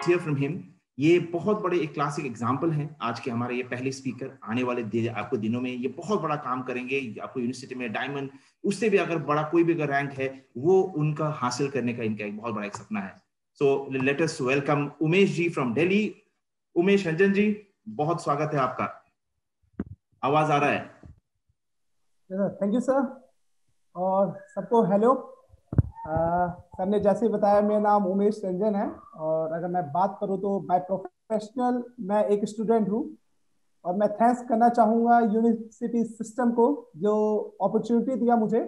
hear from him. ये बहुत बड़े एक क्लासिक एग्जाम्पल हैं आज के हमारे ये पहले स्पीकर। आने वाले आपको दिनों में ये बहुत बड़ा काम करेंगे। आपको यूनिवर्सिटी में डायमंड, उससे भी अगर बड़ा कोई भी अगर रैंक है वो उनका हासिल करने का इनका एक बहुत बड़ा एक सपना है। So let us welcome Umesh ji from Delhi. Umesh Ranjan ji, बहुत स्वागत है आपका। आवाज आ रहा है? थैंक यू सर, और सबको हेलो। सर ने जैसे बताया, मेरा नाम उमेश रंजन है, और अगर मैं बात करूं तो बाय प्रोफेशनल मैं एक स्टूडेंट हूं। और मैं थैंक्स करना चाहूँगा यूनिवर्सिटी सिस्टम को, जो अपॉर्चुनिटी दिया मुझे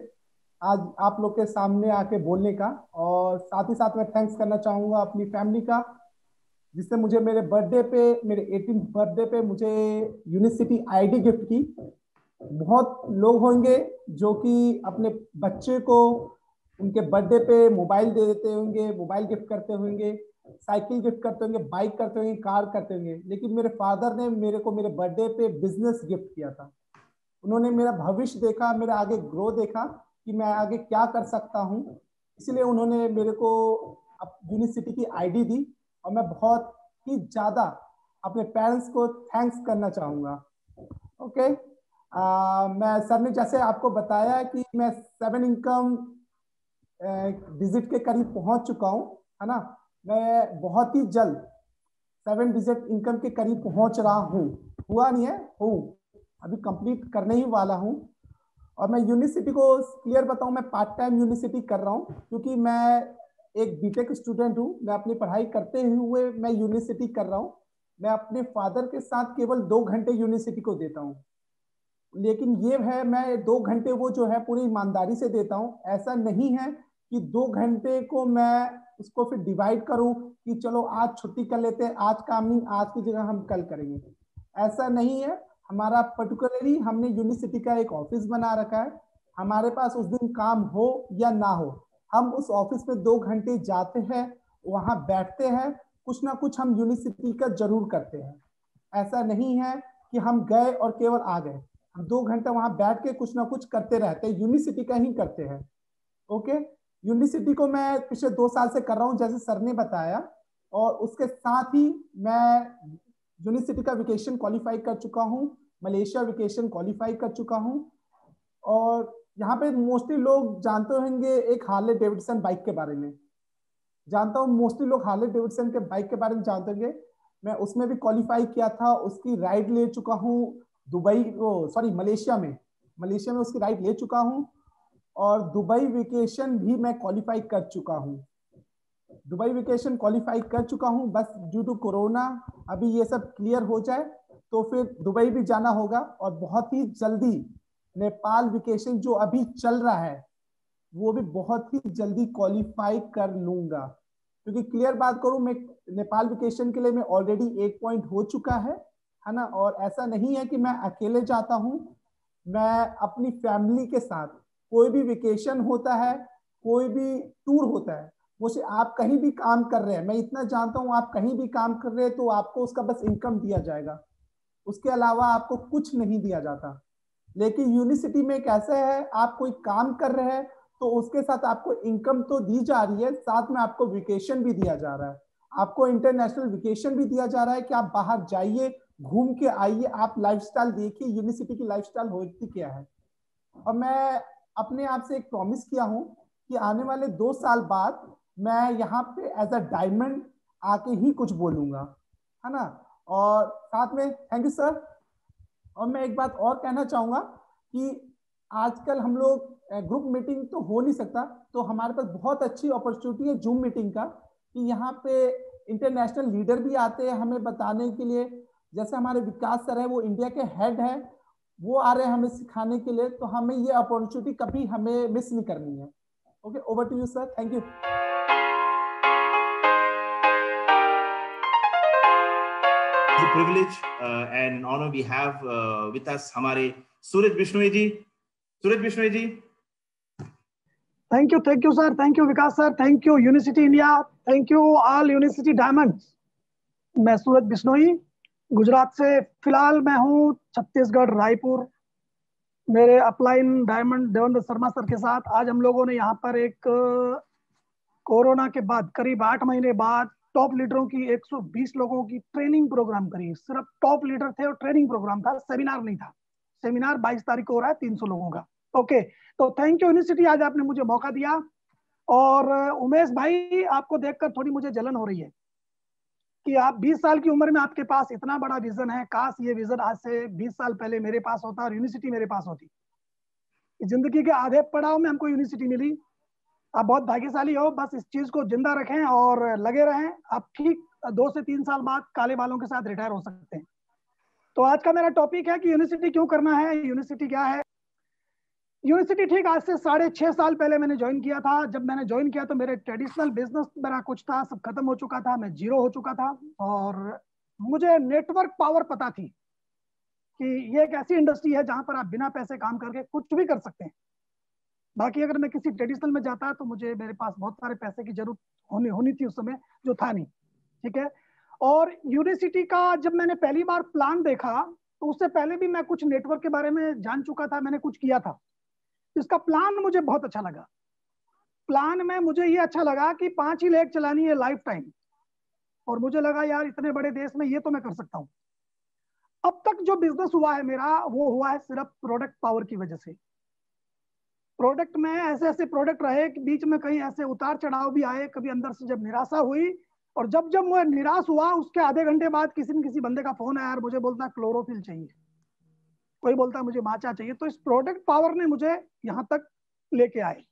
आज आप लोग के सामने आके बोलने का। और साथ ही साथ मैं थैंक्स करना चाहूँगा अपनी फैमिली का, जिससे मुझे मेरे बर्थडे पे, मेरे 18th बर्थडे पे मुझे यूनिवर्सिटी आईडी गिफ्ट की। बहुत लोग होंगे जो कि अपने बच्चे को उनके बर्थडे पे मोबाइल दे देते होंगे, मोबाइल गिफ्ट करते होंगे, साइकिल गिफ्ट करते होंगे, बाइक करते होंगे, कार करते होंगे, लेकिन मेरे फादर ने मेरे को मेरे बर्थडे पे बिजनेस गिफ्ट किया था। उन्होंने मेरा भविष्य देखा, मेरा आगे ग्रो देखा कि मैं आगे क्या कर सकता हूँ, इसलिए उन्होंने मेरे को यूनिवर्सिटी की आईडी दी। और मैं बहुत ही ज्यादा अपने पेरेंट्स को थैंक्स करना चाहूँगा। ओके, मैं सर ने जैसे आपको बताया कि मैं 7 इनकम डिजिट के करीब पहुंच चुका हूं, है ना। मैं बहुत ही जल्द 7 डिजिट इनकम के करीब पहुंच रहा हूं। हुआ नहीं है, हूं, अभी कंप्लीट करने ही वाला हूं। और मैं यूनिवर्सिटी को क्लियर बताऊं, मैं पार्ट टाइम यूनिवर्सिटी कर रहा हूं, क्योंकि मैं एक बीटेक स्टूडेंट हूं। मैं अपनी पढ़ाई करते हुए मैं यूनिवर्सिटी कर रहा हूं। मैं अपने फादर के साथ केवल 2 घंटे यूनिवर्सिटी को देता हूं, लेकिन ये है मैं 2 घंटे वो जो है पूरी ईमानदारी से देता हूं। ऐसा नहीं है कि 2 घंटे को मैं उसको फिर डिवाइड करूं कि चलो आज छुट्टी कर लेते हैं, आज काम नहीं, आज की जगह हम कल करेंगे। ऐसा नहीं है। हमारा पर्टिकुलरली हमने यूनिवर्सिटी का एक ऑफिस बना रखा है। हमारे पास उस दिन काम हो या ना हो, हम उस ऑफिस में 2 घंटे जाते हैं, वहां बैठते हैं, कुछ ना कुछ हम यूनिवर्सिटी का जरूर करते हैं। ऐसा नहीं है कि हम गए और केवल आ गए। हम 2 घंटे वहां बैठ के कुछ ना कुछ करते रहते हैं, यूनिवर्सिटी का ही करते हैं। ओके, यूनिवर्सिटी को मैं पिछले 2 साल से कर रहा हूं, जैसे सर ने बताया। और उसके साथ ही मैं यूनिवर्सिटी का वेकेशन क्वालिफाई कर चुका हूं, मलेशिया वेकेशन क्वालिफाई कर चुका हूं। और यहाँ पे मोस्टली लोग जानते होंगे एक हार्ले डेविडसन बाइक के बारे में। जानता हूँ मोस्टली लोग हार्ले डेविडसन के बाइक के बारे में जानते होंगे। मैं उसमें भी क्वालिफाई किया था, उसकी राइड ले चुका हूँ दुबई, सॉरी मलेशिया में उसकी राइड ले चुका हूँ। और दुबई वेकेशन भी मैं क्वालिफाई कर चुका हूँ। दुबई वेकेशन क्वालिफाई कर चुका हूँ, बस ड्यू टू कोरोना अभी ये सब क्लियर हो जाए तो फिर दुबई भी जाना होगा। और बहुत ही जल्दी नेपाल वेकेशन जो अभी चल रहा है वो भी बहुत ही जल्दी क्वालिफाई कर लूंगा। क्योंकि क्लियर बात करूं, मैं नेपाल वेकेशन के लिए मैं ऑलरेडी 1 पॉइंट हो चुका है ना। और ऐसा नहीं है कि मैं अकेले जाता हूं, मैं अपनी फैमिली के साथ, कोई भी वेकेशन होता है, कोई भी टूर होता है, मुझे आप कहीं भी काम कर रहे हैं, मैं इतना जानता हूं, आप कहीं भी काम कर रहे हैं तो आपको उसका बस इनकम दिया जाएगा, उसके अलावा आपको कुछ नहीं दिया जाता। लेकिन यूनिवर्सिटी में कैसे है, आप कोई काम कर रहे हैं तो उसके साथ आपको इनकम तो दी जा रही है, साथ में आपको वेकेशन भी दिया जा रहा है, आपको इंटरनेशनल वेकेशन भी दिया जा रहा है कि आप बाहर जाइए, घूम के आइए, आप लाइफस्टाइल देखिए यूनिवर्सिटी की लाइफस्टाइल होती क्या है। और मैं अपने आप से एक प्रॉमिस किया हूं कि आने वाले 2 साल बाद मैं यहाँ पे एज अ डायमंड आके ही कुछ बोलूंगा, है ना। और साथ में थैंक यू सर। और मैं एक बात और कहना चाहूंगा कि आजकल हम लोग ग्रुप मीटिंग तो हो नहीं सकता, तो हमारे पास बहुत अच्छी अपॉर्चुनिटी है जूम मीटिंग का, कि यहाँ पे इंटरनेशनल लीडर भी आते हैं हमें बताने के लिए। जैसे हमारे विकास सर है, वो इंडिया के हेड है, वो आ रहे हैं हमें सिखाने के लिए, तो हमें ये अपॉर्चुनिटी कभी हमें मिस नहीं करनी है। Okay, over to you sir, thank you. It's a privilege and an honor we have with us हमारे Suraj Bishnoi ji. Suraj Bishnoi ji, thank you sir, thank you Vikas sir, thank you university India, thank you all university diamonds. मैं सूरज बिश्नोई गुजरात से, फिलहाल मैं हूँ छत्तीसगढ़ रायपुर, मेरे upline diamond Devendra Sharma sir के साथ। आज हम लोगों ने यहाँ पर एक कोरोना के बाद करीब 8 महीने बाद टॉप लीडरों की 120 लोगों की ट्रेनिंग प्रोग्राम करी। सिर्फ टॉप लीडर थे और ट्रेनिंग प्रोग्राम था, सेमिनार नहीं था। सेमिनार 22 तारीख को हो रहा है 300 लोगों का। ओके, तो थैंक यू यूनिवर्सिटी, आज आपने मुझे मौका दिया। और उमेश भाई, आपको देखकर थोड़ी मुझे जलन हो रही है कि आप 20 साल की उम्र में आपके पास इतना बड़ा विजन है। काश ये विजन आज से 20 साल पहले मेरे पास होता और यूनिवर्सिटी मेरे पास होती। जिंदगी के आधे पड़ाव में हमको यूनिवर्सिटी मिली। आप बहुत भाग्यशाली हो, बस इस चीज को जिंदा रखें और लगे रहें। आप ठीक 2 से 3 साल बाद काले बालों के साथ रिटायर हो सकते हैं। तो आज का मेरा टॉपिक है कि यूनिवर्सिटी क्यों करना है, यूनिवर्सिटी क्या है। यूनिवर्सिटी ठीक आज से 6.5 साल पहले मैंने ज्वाइन किया था। जब मैंने ज्वाइन किया तो मेरे ट्रेडिशनल बिजनेस मेरा कुछ था, सब खत्म हो चुका था, मैं जीरो हो चुका था। और मुझे नेटवर्क पावर पता थी कि ये एक ऐसी इंडस्ट्री है जहां पर आप बिना पैसे काम करके कुछ भी कर सकते हैं। बाकी अगर मैं किसी ट्रेडिशनल में जाता तो मेरे पास बहुत सारे पैसे की जरूरत होनी थी उस समय, जो था नहीं। ठीक है। और यूनिवर्सिटी का जब मैंने पहली बार प्लान देखा तो उससे पहले भी मैं कुछ नेटवर्क के बारे में जान चुका था, मैंने कुछ किया था। इसका प्लान मुझे बहुत अच्छा लगा। प्लान में मुझे ये अच्छा लगा कि 5 ही लेग चलानी है लाइफ टाइम। और मुझे लगा यार इतने बड़े देश में ये तो मैं कर सकता हूँ। अब तक जो बिजनेस हुआ है मेरा, वो हुआ है सिर्फ प्रोडक्ट पावर की वजह से। प्रोडक्ट में ऐसे ऐसे प्रोडक्ट रहे कि बीच में कहीं ऐसे उतार चढ़ाव भी आए। कभी अंदर से जब निराशा हुई, और जब जब मैं निराश हुआ उसके आधे घंटे बाद किसी न किसी बंदे का फोन आया, यार मुझे बोलता क्लोरोफिल चाहिए, कोई बोलता मुझे माचा चाहिए। तो इस प्रोडक्ट पावर ने मुझे यहाँ तक लेके आए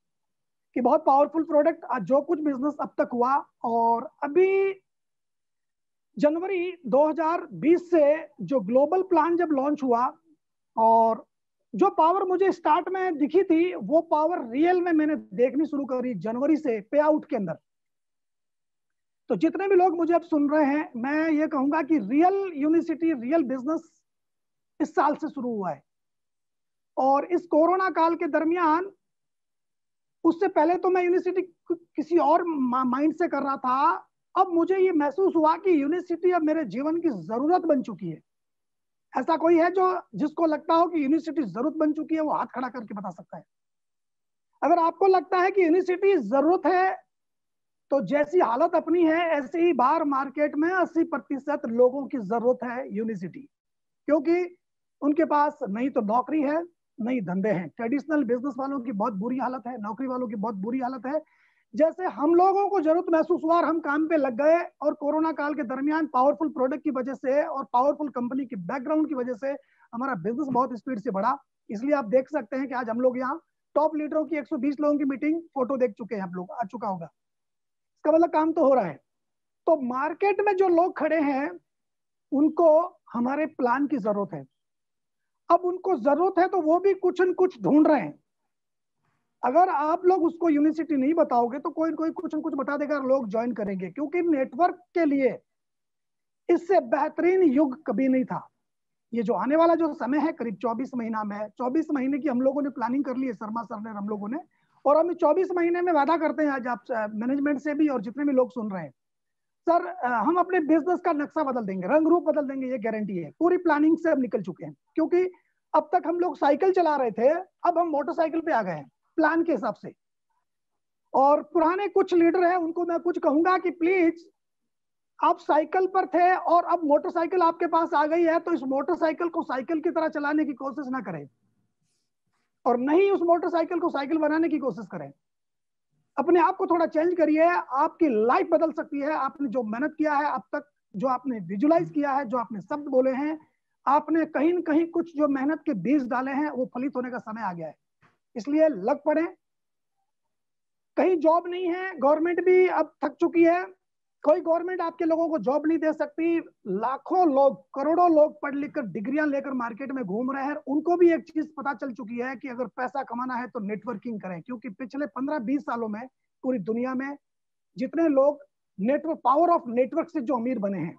कि बहुत पावरफुल प्रोडक्ट। आज जो कुछ बिजनेस अब तक हुआ, और अभी जनवरी 2020 से जो ग्लोबल प्लान जब लॉन्च हुआ, और जो पावर मुझे स्टार्ट में दिखी थी वो पावर रियल में मैंने देखनी शुरू करी जनवरी से पे आउट के अंदर। तो जितने भी लोग मुझे अब सुन रहे हैं, मैं ये कहूंगा कि रियल यूनिवर्सिटी, रियल बिजनेस इस साल से शुरू हुआ है। और इस कोरोना काल के दरमियान, उससे पहले तो मैं यूनिवर्सिटी किसी और माइंड से कर रहा था, अब मुझे ये महसूस हुआ कि यूनिवर्सिटी अब मेरे जीवन की जरूरत बन चुकी है। ऐसा कोई है जो जिसको लगता हो कि यूनिवर्सिटी जरूरत बन चुकी है, वो हाथ खड़ा करके बता सकता है। अगर आपको लगता है कि यूनिवर्सिटी जरूरत है, तो जैसी हालत अपनी है ऐसे ही बाहर मार्केट में 80% लोगों की जरूरत है यूनिवर्सिटी। क्योंकि उनके पास नहीं तो नौकरी है, नहीं धंधे हैं। ट्रेडिशनल बिजनेस वालों की बहुत बुरी हालत है, नौकरी वालों की बहुत बुरी हालत है। जैसे हम लोगों को जरूरत महसूस हुआ और हम काम पे लग गए, और कोरोना काल के दरमियान पावरफुल प्रोडक्ट की वजह से और पावरफुल कंपनी की बैकग्राउंड की वजह से हमारा बिजनेस बहुत स्पीड से बढ़ा। इसलिए आप देख सकते हैं कि आज हम लोग यहाँ टॉप लीडरों की 120 लोगों की मीटिंग फोटो देख चुके हैं, हम लोग आ चुका होगा। इसका मतलब काम तो हो रहा है। तो मार्केट में जो लोग खड़े हैं उनको हमारे प्लान की जरूरत है। अब उनको जरूरत है तो वो भी कुछ न कुछ ढूंढ रहे हैं। अगर आप लोग उसको यूनिवर्सिटी नहीं बताओगे तो कोई कोई कुछ न कुछ बता देगा, लोग ज्वाइन करेंगे। क्योंकि नेटवर्क के लिए इससे बेहतरीन युग कभी नहीं था। ये जो आने वाला जो समय है, करीब 24 महीना में, 24 महीने की हम लोगों ने प्लानिंग कर ली है, शर्मा सर ने, हम लोगों ने। और हम 24 महीने में वादा करते हैं आज आप मैनेजमेंट से भी और जितने भी लोग सुन रहे हैं, सर हम अपने बिजनेस का नक्शा बदल देंगे, रंग रूप बदल देंगे, ये गारंटी है। पूरी प्लानिंग से हम निकल चुके हैं। क्योंकि अब तक हम लोग साइकिल चला रहे थे, अब हम मोटरसाइकिल पे आ गए हैं प्लान के हिसाब से। और पुराने कुछ लीडर हैं, उनको मैं कुछ कहूंगा कि प्लीज, आप साइकिल पर थे और अब मोटरसाइकिल आपके पास आ गई है, तो इस मोटरसाइकिल को साइकिल की तरह चलाने की कोशिश ना करें, और नहीं उस मोटरसाइकिल को साइकिल बनाने की कोशिश करें। अपने आप को थोड़ा चेंज करिए, आपकी लाइफ बदल सकती है। आपने जो मेहनत किया है अब तक, जो आपने विजुलाइज किया है, जो आपने शब्द बोले हैं, आपने कहीं न कहीं कुछ जो मेहनत के बीज डाले हैं, वो फलित होने का समय आ गया है। इसलिए लग पड़े। कहीं जॉब नहीं है, गवर्नमेंट भी अब थक चुकी है। कोई गवर्नमेंट आपके लोगों को जॉब नहीं दे सकती। लाखों लोग, करोड़ों लोग पढ़ लिख कर, डिग्रियां लेकर मार्केट में घूम रहे हैं। उनको भी एक चीज पता चल चुकी है कि अगर पैसा कमाना है तो नेटवर्किंग करें। क्योंकि पिछले 15-20 सालों में पूरी दुनिया में जितने लोग नेटवर्क, पावर ऑफ नेटवर्क से जो अमीर बने हैं,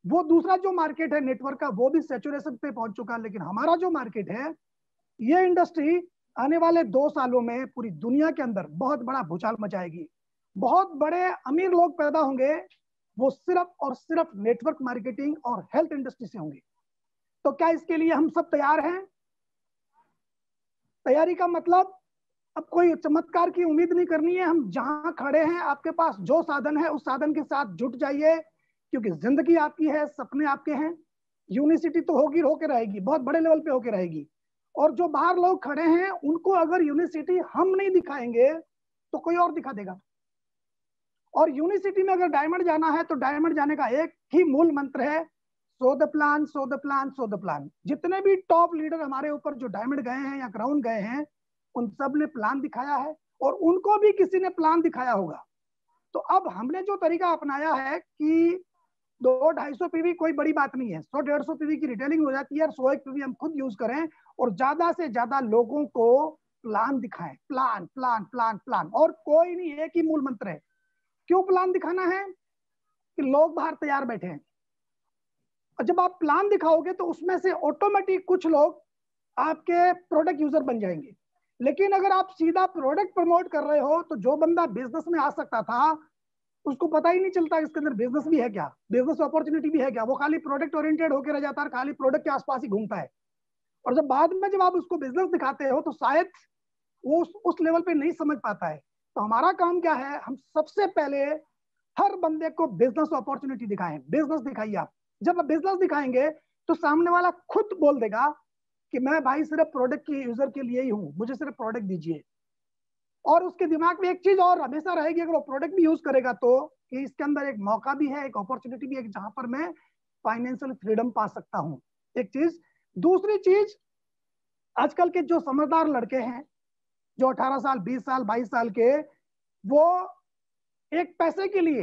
वो दूसरा जो मार्केट है नेटवर्क का, वो भी सैचुरेशन पे पहुंच चुका है। लेकिन हमारा जो मार्केट है, ये इंडस्ट्री आने वाले 2 सालों में पूरी दुनिया के अंदर बहुत बड़ा भूचाल मचाएगी। बहुत बड़े अमीर लोग पैदा होंगे, वो सिर्फ और सिर्फ नेटवर्क मार्केटिंग और हेल्थ इंडस्ट्री से होंगे। तो क्या इसके लिए हम सब तैयार हैं? तैयारी का मतलब अब कोई चमत्कार की उम्मीद नहीं करनी है, हम जहां खड़े हैं आपके पास जो साधन है उस साधन के साथ जुट जाइए, क्योंकि जिंदगी आपकी है, सपने आपके हैं। यूनिवर्सिटी तो होगी, होके रहेगी, बहुत बड़े लेवल पे होके रहेगी। और जो बाहर लोग खड़े हैं उनको अगर यूनिवर्सिटी हम नहीं दिखाएंगे तो कोई और दिखा देगा। और यूनिवर्सिटी में अगर डायमंड जाना है तो डायमंड जाने का एक ही मूल मंत्र है, so the plan, so the plan, so the plan. जितने भी टॉप लीडर हमारे ऊपर जो डायमंड गए हैं या क्राउन गए हैं, उन सब ने प्लान दिखाया है और उनको भी किसी ने प्लान दिखाया होगा। तो अब हमने जो तरीका अपनाया है कि 200-250 पीवी कोई बड़ी बात नहीं है, 100-150 पीवी की रिटेलिंग हो जाती है, और 100 पीवी हम खुद यूज करें और ज्यादा से ज्यादा लोगों को प्लान दिखाएं। प्लान प्लान प्लान प्लान, और कोई नहीं, एक ही मूल मंत्र है। क्यों प्लान दिखाना है? कि लोग बाहर तैयार बैठे हैं, और जब आप प्लान दिखाओगे तो उसमें से ऑटोमेटिक कुछ लोग आपके प्रोडक्ट यूजर बन जाएंगे। लेकिन अगर आप सीधा प्रोडक्ट प्रमोट कर रहे हो तो जो बंदा बिजनेस में आ सकता था उसको पता ही नहीं चलता इसके अंदर बिजनेस भी है क्या, बिजनेस अपॉर्चुनिटी भी है क्या। वो खाली प्रोडक्ट ओरिएंटेड होकर रह जाता है, खाली प्रोडक्ट के आसपास ही घूमता है। और जब बाद में जब आप उसको बिजनेस दिखाते हो तो शायद वो उस लेवल पे नहीं समझ पाता है। तो हमारा काम क्या है, हम सबसे पहले हर बंदे को बिजनेस अपॉर्चुनिटी दिखाएं। बिजनेस दिखाइए आप। जब आप बिजनेस दिखाएंगे तो सामने वाला खुद बोल देगा कि मैं भाई सिर्फ प्रोडक्ट की यूजर के लिए ही हूं, मुझे सिर्फ प्रोडक्ट दीजिए। और उसके दिमाग में एक चीज और हमेशा रहेगी अगर वो प्रोडक्ट भी यूज करेगा तो, कि इसके अंदर एक मौका भी है, एक अपॉर्चुनिटी भी है जहां पर मैं फाइनेंशियल फ्रीडम पा सकता हूं। एक चीज। दूसरी चीज, आजकल के जो समझदार लड़के हैं जो 18 साल 20 साल 22 साल के, वो एक पैसे के लिए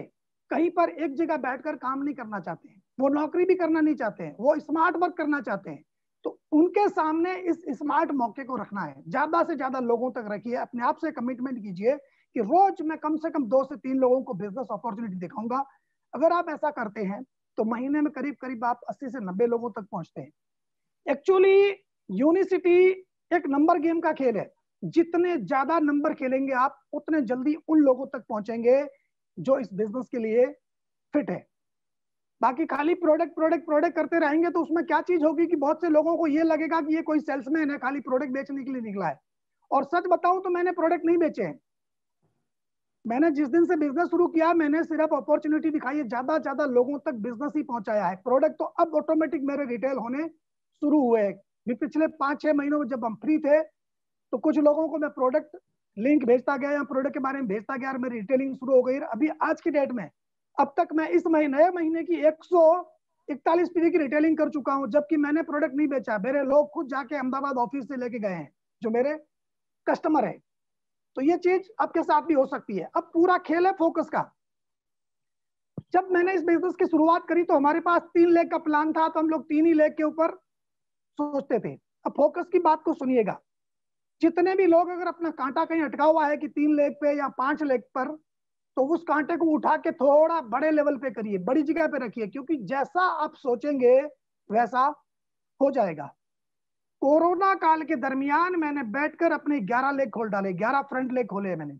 कहीं पर एक जगह बैठकर काम नहीं करना चाहते हैं, वो नौकरी भी करना नहीं चाहते हैं, वो स्मार्ट वर्क करना चाहते हैं। तो उनके सामने इस स्मार्ट मौके को रखना है, ज्यादा से ज्यादा लोगों तक रखिए। अपने आप से कमिटमेंट कीजिए कि रोज मैं कम से कम 2 से 3 लोगों को बिजनेस अपॉर्चुनिटी दिखाऊंगा। अगर आप ऐसा करते हैं तो महीने में करीब करीब आप 80 से 90 लोगों तक पहुंचते हैं। एक्चुअली यूनिवर्सिटी एक नंबर गेम का खेल है। जितने ज्यादा नंबर खेलेंगे आप उतने जल्दी उन लोगों तक पहुंचेंगे जो इस बिजनेस के लिए फिट है। बाकी खाली प्रोडक्ट प्रोडक्ट प्रोडक्ट करते रहेंगे तो उसमें क्या चीज होगी कि बहुत से लोगों को ये लगेगा कि ये कोई सेल्समैन है, खाली प्रोडक्ट बेचने के लिए निकला है। और सच बताऊं तो मैंने प्रोडक्ट नहीं बेचे हैं। मैंने जिस दिन से बिजनेस शुरू किया मैंने सिर्फ अपॉर्चुनिटी दिखाई है, ज्यादा ज्यादा लोगों तक बिजनेस ही पहुंचाया है। प्रोडक्ट तो अब ऑटोमेटिक मेरे रिटेल होने शुरू हुए हैं। पिछले 5-6 महीनों में जब हम फ्री थे तो कुछ लोगों को मैं प्रोडक्ट लिंक भेजता गया या प्रोडक्ट के बारे में भेजता गया और मेरी रिटेलिंग शुरू हो गई। अभी आज की डेट में अब तक मैं इस नए महीने की 141 पीवी की रिटेलिंग कर चुका हूं, जबकि मैंने प्रोडक्ट नहीं बेचा। मेरे लोग खुद जाके अहमदाबाद ऑफिस से लेके गए हैं जो मेरे कस्टमर है। तो ये चीज आपके साथ भी हो सकती है। अब पूरा खेल है फोकस का। जब मैंने इस बिजनेस की शुरुआत करी तो हमारे पास 3 लाख का प्लान था, तो हम लोग 3 ही लाख के ऊपर सोचते थे। अब फोकस की बात को सुनिएगा। जितने भी लोग अगर अपना कांटा कहीं अटका हुआ है कि 3 लाख पे या 5 लाख पर, तो उस कांटे को उठा के थोड़ा बड़े लेवल पे करिए, बड़ी जगह पे रखिए, क्योंकि जैसा आप सोचेंगे वैसा हो जाएगा। कोरोना काल के दरमियान मैंने बैठकर अपने 11 लाख खोल डाले, 11 फ्रंट लाख खोले मैंने,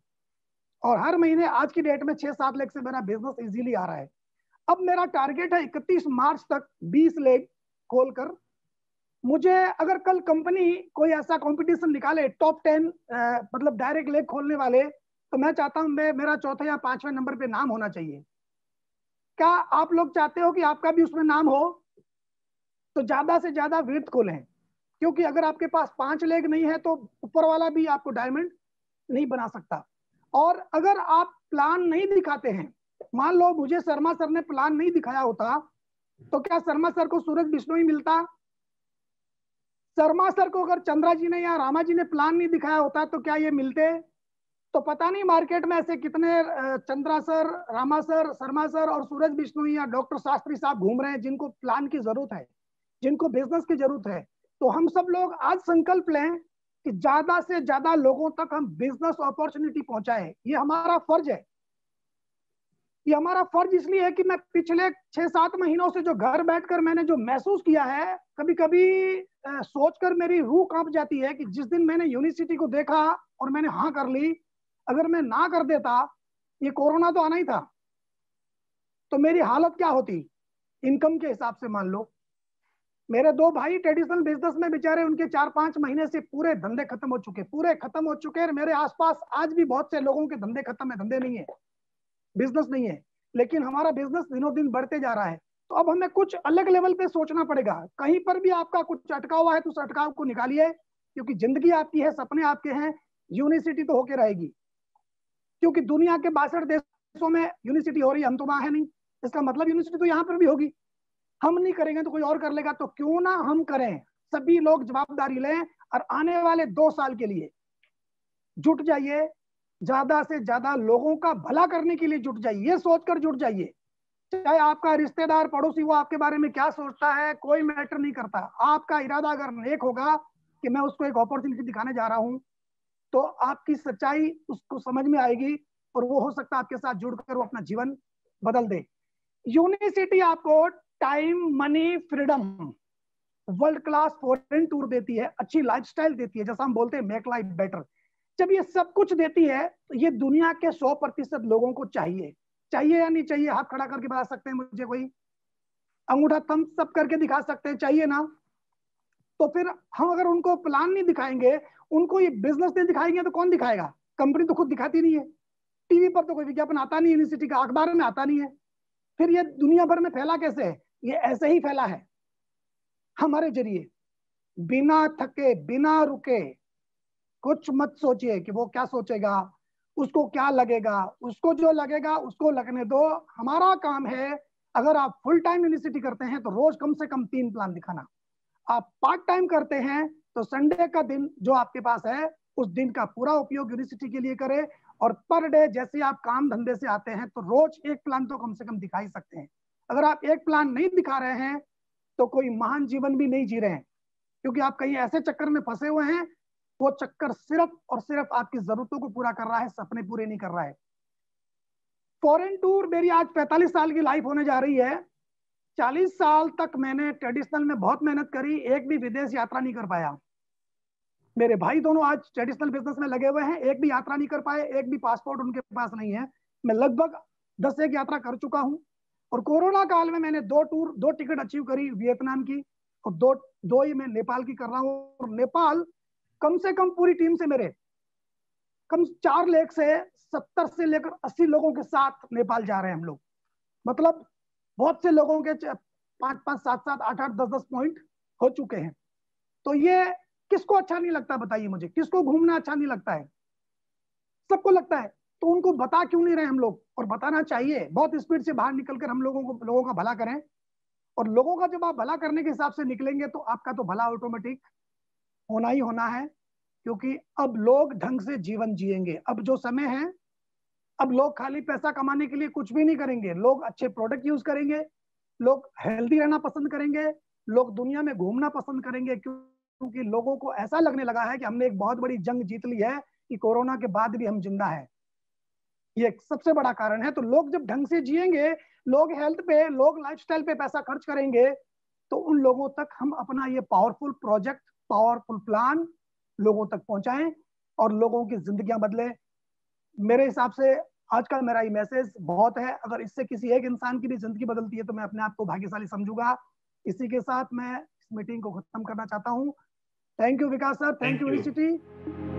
और हर महीने आज की डेट में 6-7 लाख से मेरा बिजनेस इजीली आ रहा है। अब मेरा टारगेट है 31 मार्च तक 20 लाख खोलकर। मुझे अगर कल कंपनी कोई ऐसा कंपटीशन निकाले टॉप 10 मतलब डायरेक्ट लेग खोलने वाले, तो मैं चाहता हूं मेरा चौथे या 5वें नंबर पे नाम होना चाहिए। क्या आप लोग चाहते हो कि आपका भी उसमें नाम हो? तो ज्यादा से ज्यादा विड्थ खोलें, क्योंकि अगर आपके पास 5 लेग नहीं है तो ऊपर वाला भी आपको डायमंड नहीं बना सकता। और अगर आप प्लान नहीं दिखाते हैं, मान लो मुझे शर्मा सर ने प्लान नहीं दिखाया होता तो क्या शर्मा सर को सूरज बिश्नोई मिलता? शर्मा सर को अगर चंद्रा जी ने या रामा जी ने प्लान नहीं दिखाया होता तो क्या ये मिलते? तो पता नहीं मार्केट में ऐसे कितने Chandra sir, Rama sir, Sharma sir और सूरज बिश्नोई या डॉक्टर शास्त्री साहब घूम रहे हैं जिनको प्लान की जरूरत है, जिनको बिजनेस की जरूरत है। तो हम सब लोग आज संकल्प लें कि ज्यादा से ज्यादा लोगों तक हम बिजनेस अपॉर्चुनिटी पहुंचाएं। ये हमारा फर्ज है। ये हमारा फर्ज इसलिए है कि मैं पिछले 6-7 महीनों से जो घर बैठकर मैंने जो महसूस किया है, कभी कभी सोचकर मेरी रूह कांप जाती है कि जिस दिन मैंने यूनिवर्सिटी को देखा और मैंने हाँ कर ली, अगर मैं ना कर देता, ये कोरोना तो आना ही था, तो मेरी हालत क्या होती इनकम के हिसाब से। मान लो मेरे दो भाई ट्रेडिशनल बिजनेस में बेचारे, उनके 4-5 महीने से पूरे धंधे खत्म हो चुके, पूरे खत्म हो चुके हैं। मेरे आसपास आज भी बहुत से लोगों के धंधे खत्म है, धंधे नहीं है, बिजनेस नहीं है, लेकिन हमारा बिजनेस दिनों दिन बढ़ते जा रहा है। तो अब हमें कुछ अलग लेवल पे सोचना पड़ेगा। कहीं पर भी आपका कुछ अटका हुआ है तो उस अटकाव को निकालिए, क्योंकि जिंदगी आपकी है, सपने आपके हैं, यूनिवर्सिटी तो होके रहेगी। क्योंकि दुनिया के 62 देशों में यूनिवर्सिटी हो रही है, हम तो वहां है नहीं, इसका मतलब यूनिवर्सिटी तो यहाँ पर भी होगी। हम नहीं करेंगे तो कोई और कर लेगा, तो क्यों ना हम करें। सभी लोग जवाबदारी लें और आने वाले 2 साल के लिए जुट जाइए, ज्यादा से ज्यादा लोगों का भला करने के लिए जुट जाइए, ये सोचकर जुट जाइए। चाहे आपका रिश्तेदार पड़ोसी वो आपके बारे में क्या सोचता है, कोई मैटर नहीं करता। आपका इरादा अगर नेक होगा कि मैं उसको एक अपॉर्चुनिटी दिखाने जा रहा हूं, तो आपकी सच्चाई उसको समझ में आएगी और वो हो सकता है आपके साथ जुड़कर वो अपना जीवन बदल दे। यूनिवर्सिटी आपको time, money, freedom, world class foreign tour देती है, अच्छी लाइफस्टाइल देती है, जैसा हम बोलते हैं मेक लाइफ बेटर। जब ये सब कुछ देती है तो ये दुनिया के 100% लोगों को चाहिए। चाहिए या नहीं चाहिए? हाथ खड़ा करके बता सकते हैं मुझे कोई? अंगूठा थम्स अप करके दिखा सकते हैं, चाहिए ना? तो फिर हम अगर उनको प्लान नहीं दिखाएंगे, उनको ये बिजनेस नहीं दिखाएंगे, तो कौन दिखाएगा? कंपनी तो खुद दिखाती नहीं है, टीवी पर तो कोई विज्ञापन आता नहीं, यूनिवर्सिटी का अखबार में आता नहीं है। फिर ये दुनिया भर में फैला कैसे है? ये ऐसे ही फैला है हमारे जरिए, बिना थके, बिना रुके। कुछ मत सोचिए कि वो क्या सोचेगा, उसको क्या लगेगा, उसको जो लगेगा उसको लगने दो। हमारा काम है, अगर आप फुल टाइम यूनिवर्सिटी करते हैं तो रोज कम से कम 3 प्लान दिखाना। आप पार्ट टाइम करते हैं तो संडे का दिन जो आपके पास है, उस दिन का पूरा उपयोग यूनिवर्सिटी के लिए करें। और पर डे जैसे आप काम धंधे से आते हैं तो रोज एक प्लान तो कम से कम दिखा ही सकते हैं। अगर आप एक प्लान नहीं दिखा रहे हैं तो कोई महान जीवन भी नहीं जी रहे हैं, क्योंकि आप कहीं ऐसे चक्कर में फंसे हुए हैं, वो चक्कर सिर्फ और सिर्फ आपकी जरूरतों को पूरा कर रहा है, सपने पूरे नहीं कर रहा है। फॉरेन टूर, मेरी आज 45 साल की लाइफ होने जा रही है। 40 साल तक मैंने ट्रेडिशनल में बहुत मेहनत करी, एक भी विदेश यात्रा नहीं कर पाया। मेरे भाई दोनों आज ट्रेडिशनल बिजनेस में लगे हुए हैं, एक भी यात्रा नहीं कर पाए, एक भी पासपोर्ट उनके पास नहीं है। मैं लगभग 10 यात्रा कर चुका हूं। और कोरोना काल में मैंने 2 टिकट अचीव करी वियतनाम की, और दो ही मैं नेपाल की कर रहा हूं। और नेपाल कम से कम पूरी टीम से मेरे कम 4 लाख से 70 से लेकर 80 लोगों के साथ नेपाल जा रहे हैं हम लोग। मतलब बहुत से लोगों के 5-5, 7-7, 8-8, 10-10 पॉइंट हो चुके हैं। तो ये किसको अच्छा नहीं लगता बताइए मुझे? किसको घूमना अच्छा नहीं लगता है? सबको लगता है। तो उनको बता क्यों नहीं रहे हम लोग? और बताना चाहिए। बहुत स्पीड से बाहर निकलकर हम लोगों का भला करें। और लोगों का जब आप भला करने के हिसाब से निकलेंगे तो आपका तो भला ऑटोमेटिक होना ही होना है। क्योंकि अब लोग ढंग से जीवन जिएंगे। अब जो समय है, अब लोग खाली पैसा कमाने के लिए कुछ भी नहीं करेंगे। लोग अच्छे प्रोडक्ट यूज करेंगे, लोग हेल्दी रहना पसंद करेंगे, लोग दुनिया में घूमना पसंद करेंगे। क्योंकि लोगों को ऐसा लगने लगा है कि हमने एक बहुत बड़ी जंग जीत ली है, कि कोरोना के बाद भी हम जिंदा हैं। ये सबसे बड़ा कारण है। तो लोग जब ढंग से जिएंगे, लोग हेल्थ पे, लोग लाइफस्टाइल पे पैसा खर्च करेंगे, तो उन लोगों तक हम अपना ये पावरफुल प्रोजेक्ट, पावरफुल प्लान लोगों तक पहुंचाएं और लोगों की जिंदगियां बदले। मेरे हिसाब से आज का मेरा ये मैसेज बहुत है। अगर इससे किसी एक इंसान की भी जिंदगी बदलती है तो मैं अपने आप को भाग्यशाली समझूंगा। इसी के साथ मैं इस मीटिंग को खत्म करना चाहता हूं। Thank you Vikas sir, thank you university.